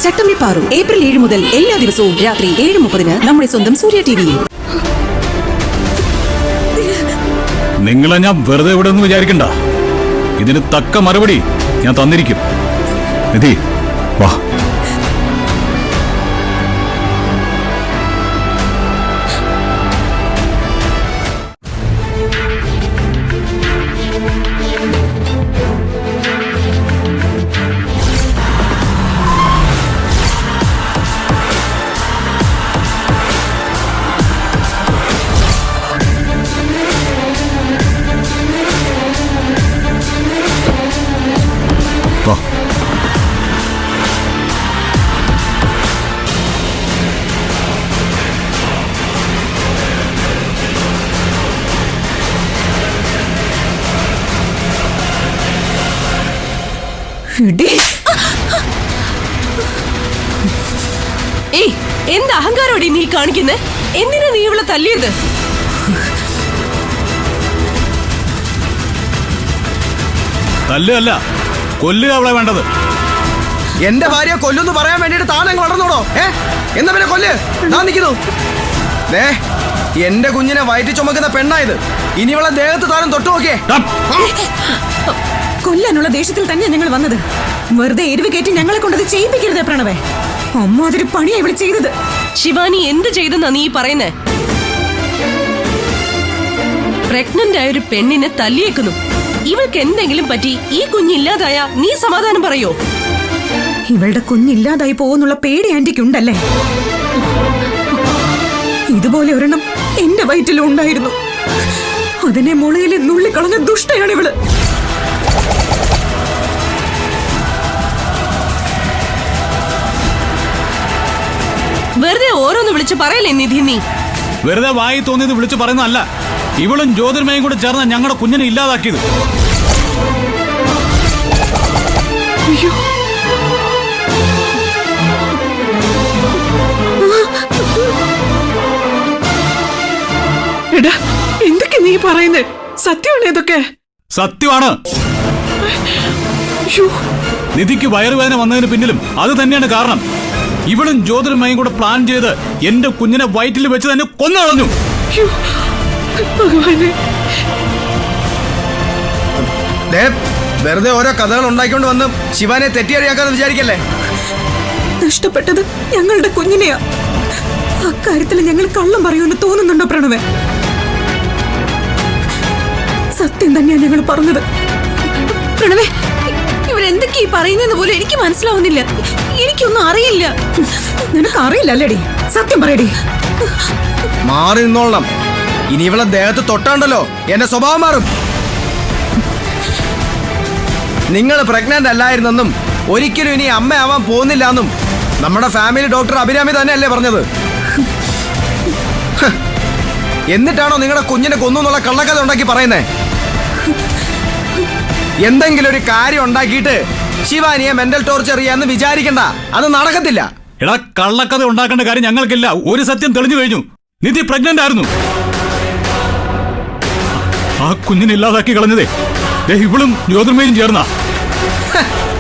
ചട്ടമ്പി Paru April 7 മുതൽ എല്ലാ ദിവസവും രാത്രി 7:30 നമ്മുടെ സ്വന്തം സൂര്യ ടിവിയിൽ. നിങ്ങളെ ഞാൻ വെറുതെ ഇവിടെ ഒന്നും വിചാരിക്കണ്ട. ഇതിന് തക്ക മറുപടി ഞാൻ തന്നിരിക്കും. നിധി വാ. ഏയ്, എന്ത് അഹങ്കാരോടി നീ കാണിക്കുന്നേ? എന്തിനാ നീ ഇവളെ തല്ലിയത്? തല്ലുകല്ല, കൊല്ലുക അവളെ വേണ്ടത്. എന്റെ ഭാര്യയെ കൊല്ലുന്നു പറയാൻ വേണ്ടിട്ട് താനങ്ങ് വളർന്നോടോ? എന്നാ പിന്നെ കൊല്ല്. ഞാൻ നിൽക്കുന്നു. എന്റെ കുഞ്ഞിനെ വയറ്റി ചുമക്കുന്ന പെണ്ണായത്. ഇനി ഇവളെ ദേഹത്ത് താരം തൊട്ടു നോക്കിയേ. കൊല്ലാനുള്ള ദേഷ്യത്തിൽ തന്നെയാ ഞങ്ങൾ വന്നത്. വെറുതെ എരിവ് കയറ്റി ഞങ്ങളെ കൊണ്ടത് ചെയ്യിപ്പിക്കരുതേ പ്രണവേ. അമ്മ അതൊരു പണിയാ ഇവിടെ ചെയ്തത്. ശിവാനി എന്ത് ചെയ്തെന്നാ നീ പറയുന്നേ? പ്രഗ്നന്റ് ആയ ഒരു പെണ്ണിനെ തല്ലിയേക്കുന്നു. ഇവൾക്ക് എന്തെങ്കിലും പറ്റി ഈ കുഞ്ഞില്ലാതായ നീ സമാധാനം പറയോ? ഇവളുടെ കുഞ്ഞില്ലാതായി പോകുന്നുള്ള പേടി ആന്റിക്കുണ്ടല്ലേ? ഇതുപോലെ ഒരെണ്ണം എന്റെ വയറ്റിലും ഉണ്ടായിരുന്നു. അതിനെ മുളയിലെ നുള്ളിക്കളഞ്ഞ ദുഷ്ടയാണ് ഇവള്. വെറുതെ ഓരോന്ന് വിളിച്ചു പറയല്ലേ നിധി നീ? വെറുതെ വായി തോന്നിയത് വിളിച്ചു പറയുന്നതല്ല. ഇവളും ജ്യോതിർമയും കൂടെ ചേർന്ന് ഞങ്ങളുടെ കുഞ്ഞിനെ ഇല്ലാതാക്കിയത്. എടാ, എന്തൊക്കെ നീ പറയുന്നേ? സത്യമാണ് ഇതൊക്കെ? സത്യമാണ്. നിധിക്ക് വയറുവേദന വന്നതിന് പിന്നിലും അത് തന്നെയാണ് കാരണം. ഇവളും ജ്യോതിർമയും കൂടെ പ്ലാൻ ചെയ്ത് എന്റെ കുഞ്ഞിനെ വയറ്റിൽ വെച്ച് തന്നെ കൊന്നുകളഞ്ഞു. വെറുതെ ഓരോ കഥകൾ ഉണ്ടാക്കിക്കൊണ്ട് വന്ന് ശിവാനെ തെറ്റിയറിയാക്കാന്ന് വിചാരിക്കല്ലേ. നഷ്ടപ്പെട്ടത് ഞങ്ങളുടെ കുഞ്ഞിനെയാ. അക്കാര്യത്തിൽ ഞങ്ങൾ കള്ളം പറയുമെന്ന് തോന്നുന്നുണ്ടോ പ്രണവേ? സത്യം തന്നെയാ ഞങ്ങൾ പറഞ്ഞത്. പ്രണവേ, ഇവരെന്തൊക്കെയാ പറയുന്നതെന്ന് പോലും എനിക്ക് മനസ്സിലാവുന്നില്ല. എനിക്കൊന്നും അറിയില്ല. നിനക്ക് അറിയില്ല അല്ലേടി? സത്യം പറയടി. മാറി നിന്നോളണം. ഇനി ഇവളെ ദേഹത്ത് തൊട്ടാണ്ടല്ലോ എന്റെ സ്വഭാവം മാറും. നിങ്ങൾ പ്രഗ്നന്റ് അല്ലായിരുന്നെന്നും ഒരിക്കലും ഇനി അമ്മയാവാൻ പോകുന്നില്ല എന്നും നമ്മുടെ ഫാമിലി ഡോക്ടർ അഭിരാമി തന്നെയല്ലേ പറഞ്ഞത്? എന്നിട്ടാണോ നിങ്ങളുടെ കുഞ്ഞിനെ കൊന്നു എന്നുള്ള കള്ളക്കഥ ഉണ്ടാക്കി പറയുന്നേ? എന്തെങ്കിലും ഒരു കാര്യം ഉണ്ടാക്കിയിട്ട് ശിവാനിയെ മെന്റൽ ടോർച്ചർ ചെയ്യാന്ന് വിചാരിക്കണ്ട. അത് നടക്കത്തില്ല. എടാ, കള്ളക്കഥ ഉണ്ടാക്കേണ്ട കാര്യം ഞങ്ങൾക്കില്ല. ഒരു സത്യം തെളിഞ്ഞു കഴിഞ്ഞു. നിധി പ്രഗ്നന്റ് ആയിരുന്നു. ആ കുഞ്ഞിനെ ഇല്ലാതാക്കി കളഞ്ഞതേ ഇവളും ജ്യോതിർമയും ചേർന്ന.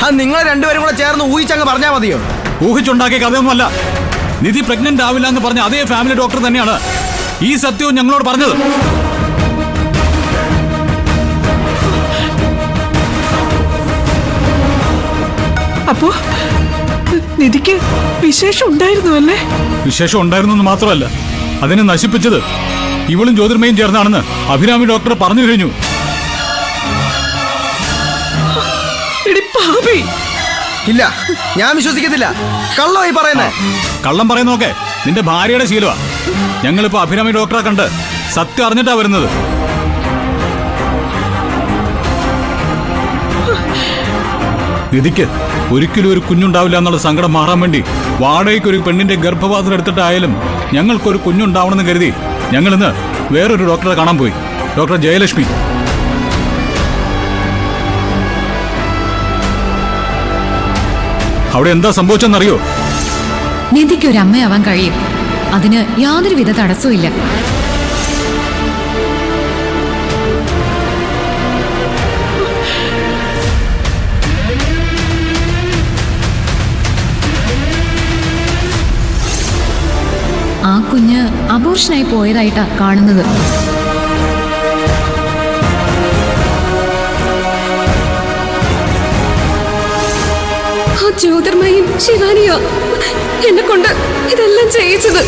അത് നിങ്ങൾ രണ്ടുപേരും കൂടെ ചേർന്ന് ഊഹിച്ചങ്ങ് പറഞ്ഞാൽ മതിയോ? ഊഹിച്ചുണ്ടാക്കിയ കഥയൊന്നുമല്ല. നിധി പ്രഗ്നന്റ് ആവില്ല എന്ന് പറഞ്ഞ അതേ ഫാമിലി ഡോക്ടർ തന്നെയാണ് ഈ സത്യവും ഞങ്ങളോട് പറഞ്ഞത്. അപ്പോ നിധിക്ക് വിശേഷം ഉണ്ടായിരുന്നു അല്ലേ? വിശേഷം ഉണ്ടായിരുന്നു എന്ന് മാത്രമല്ല, അതിനെ നശിപ്പിച്ചത് ഇവളും ജ്യോതിർമയും ചേർന്നാണെന്ന് അഭിരാമി ഡോക്ടർ പറഞ്ഞു കഴിഞ്ഞു. ഇല്ല, ഞാൻ വിശ്വസിക്കത്തില്ല. കള്ളമായി പറയുന്നേ. കള്ളം പറയുന്നൊക്കെ നിന്റെ ഭാര്യയുടെ ശീലമാ. ഞങ്ങളിപ്പോ അഭിരാമി ഡോക്ടറെ കണ്ട് സത്യം അറിഞ്ഞിട്ടാ വരുന്നത്. നിധിക്ക് ഒരിക്കലും ഒരു കുഞ്ഞുണ്ടാവില്ല എന്നുള്ള സങ്കടം മാറാൻ വേണ്ടി വാടകയ്ക്ക് ഒരു പെണ്ണിന്റെ ഗർഭപാത്രം എടുത്തിട്ടായാലും ഞങ്ങൾക്കൊരു കുഞ്ഞുണ്ടാവണമെന്ന് കരുതി ഞങ്ങൾ ഇന്ന് വേറൊരു ഡോക്ടറെ കാണാൻ പോയി. ഡോക്ടർ ജയലക്ഷ്മി. അവിടെ എന്താ സംഭവിച്ചെന്നറിയോ? നിധിക്ക് ഒരു അമ്മയാവാൻ കഴിയും. അതിന് യാതൊരുവിധ തടസ്സവും ഇല്ല. കുഞ്ഞ് അബോർഷനായി പോയതായിട്ടാ കാണുന്നത്. ആ ജ്യോതിർമയും ശിവാനിയോ എന്നെ കൊണ്ട് ഇതെല്ലാം ചെയ്യിച്ചത്.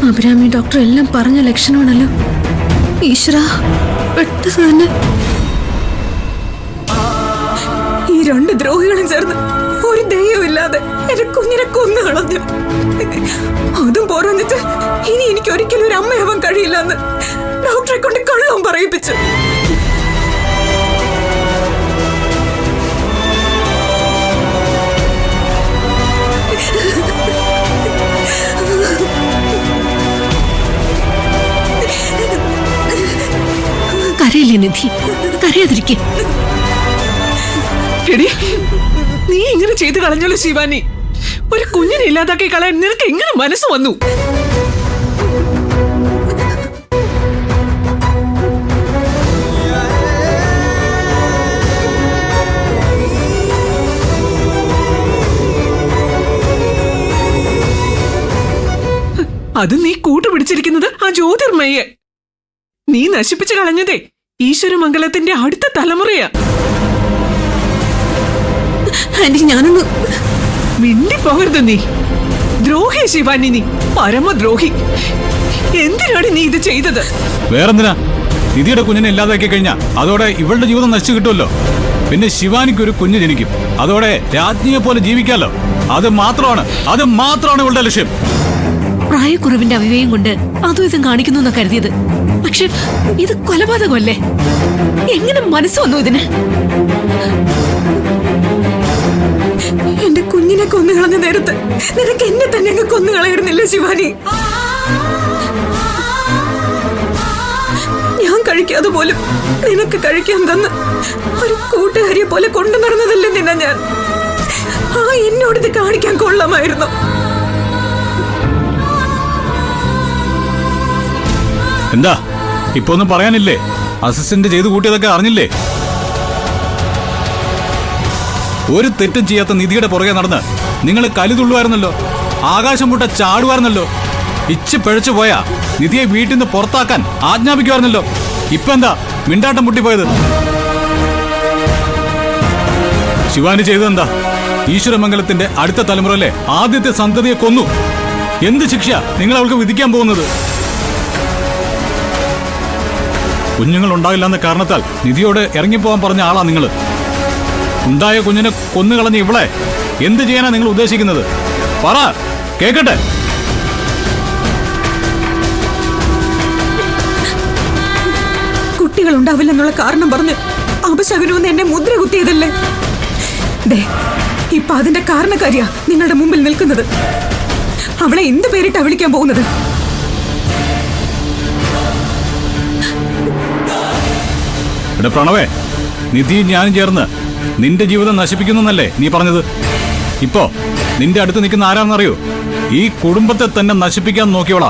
അഭിരാമി ഡോക്ടർ എല്ലാം പറഞ്ഞ ലക്ഷണമാണല്ലോ. ഈശ്വര, പെട്ടെന്ന് തന്നെ ഈ രണ്ട് ദ്രോഹികളും ചേർന്ന് ഒരു ദയവുമില്ലാതെ എന്റെ കുഞ്ഞിനെ കൊന്നു കളഞ്ഞു. അതും പോരാഞ്ഞിട്ട് ഇനി എനിക്ക് ഒരിക്കലും ഒരു അമ്മയാവാൻ കഴിയില്ലെന്ന് ഡോക്ടറെ കൊണ്ട് കള്ളവും പറയിപ്പിച്ചു. കരയില്ലേ നിധി, കരയാതിരിക്കെ. എടി, നീ ഇങ്ങനെ ചെയ്തു കളഞ്ഞല്ലോ ശിവാനി. ഒരു കുഞ്ഞിനെ ഇല്ലാതാക്കി കളയാൻ നിനക്ക് എങ്ങനെ മനസ്സ് വന്നു? അത് നീ കൂട്ടുപിടിച്ചിരിക്കുന്നത് ആ ജ്യോതിർമയെ. നീ നശിപ്പിച്ചു കളഞ്ഞതേ ഈശ്വരമംഗലത്തിന്റെ അടുത്ത തലമുറയാ. ആന്റി, ഞാനൊന്ന് മിണ്ടിപ്പോകരുത് നീ. ദ്രോഹി ശിവാനി, നീ പരമദ്രോഹി. എന്തിനാണ് നീ ഇത് ചെയ്തത്? വേറെന്തിനാ? നിധിയുടെ കുഞ്ഞിനെ ഇല്ലാതാക്കി കഴിഞ്ഞാ അതോടെ ഇവളുടെ ജീവിതം നശിച്ചു കിട്ടുമല്ലോ. പിന്നെ ശിവാനിക്ക് ഒരു കുഞ്ഞ് ജനിക്കും. അതോടെ രാജ്ഞിയെ പോലെ ജീവിക്കാലോ. അത് മാത്രമാണ് ഇവളുടെ ലക്ഷ്യം. പ്രായക്കുറവിന്റെ അവിവേകം കൊണ്ട് അതും ഇതും കാണിക്കുന്നു എന്നാ കരുതിയത്. പക്ഷെ ഇത് കൊലപാതകമല്ലേ? എങ്ങനെ മനസ്സ് വന്നു ഇതിന്? എന്റെ കുഞ്ഞിനെ കൊന്നുകളഞ്ഞ നേരത്ത് നിനക്ക് എന്നെ തന്നെ അങ്ങ് കൊന്നുകളയിരുന്നില്ല ശിവാനി? ഞാൻ കഴിക്കാതെ പോലും നിനക്ക് കഴിക്കാൻ തന്ന് ഒരു കൂട്ടുകാരിയെ പോലെ കൊണ്ടു നടന്നതല്ലേ നിന്നെ ഞാൻ. എന്നോടിത് കാണിക്കാൻ കൊള്ളാമായിരുന്നു. എന്താ ഇപ്പൊ ഒന്നും പറയാനില്ലേ? അസിസ്റ്റന്റ് ചെയ്തു കൂട്ടിയതൊക്കെ അറിഞ്ഞില്ലേ? ഒരു തെറ്റും ചെയ്യാത്ത നിധിയുടെ പുറകെ നടന്ന് നിങ്ങൾ കലിതുള്ളുവായിരുന്നല്ലോ. ആകാശം മുട്ട ചാടുവായിരുന്നല്ലോ. ഇച്ച് പിഴച്ചു പോയാ നിധിയെ വീട്ടിൽ നിന്ന് പുറത്താക്കാൻ ആജ്ഞാപിക്കുവായിരുന്നല്ലോ. ഇപ്പൊ എന്താ മിണ്ടാട്ടം മുട്ടിപ്പോയത്? ശിവാനി ചെയ്തതെന്താ? ഈശ്വരമംഗലത്തിന്റെ അടുത്ത തലമുറയിലെ ആദ്യത്തെ സന്തതിയെ കൊന്നു. എന്ത് ശിക്ഷ നിങ്ങൾ അവൾക്ക് വിധിക്കാൻ പോകുന്നത്? കുഞ്ഞുങ്ങൾ ഉണ്ടാവില്ല എന്ന കാരണത്താൽ നിധിയോട് ഇറങ്ങിപ്പോവാൻ പറഞ്ഞ ആളാ നിങ്ങൾ. ഉണ്ടായ കുഞ്ഞിനെ കൊന്നുകളഞ്ഞ ഇവളെ എന്ത് ചെയ്യാനാ നിങ്ങൾ ഉദ്ദേശിക്കുന്നത്? പറ, കേക്കട്ടെ. കുട്ടികൾ ഉണ്ടാവില്ലെന്നുള്ള കാരണം പറഞ്ഞ് അപശകുനമെന്ന് എന്നെ മുദ്ര കുത്തിയതല്ലേ? ഇപ്പൊ അതിന്റെ കാരണക്കാരിയാ നിങ്ങളുടെ മുമ്പിൽ നിൽക്കുന്നത്. അവളെ എന്ത് പേരിട്ടാ വിളിക്കാൻ പോകുന്നത്? പ്രണവേ, നിധിയും ഞാനും ചേർന്ന് നിന്റെ ജീവിതം നശിപ്പിക്കുന്നല്ലേ നീ പറഞ്ഞത്? ഇപ്പോ നിന്റെ അടുത്ത് നിൽക്കുന്ന ആരാണെന്നറിയോ? ഈ കുടുംബത്തെ തന്നെ നശിപ്പിക്കാൻ നോക്കിയോളാ.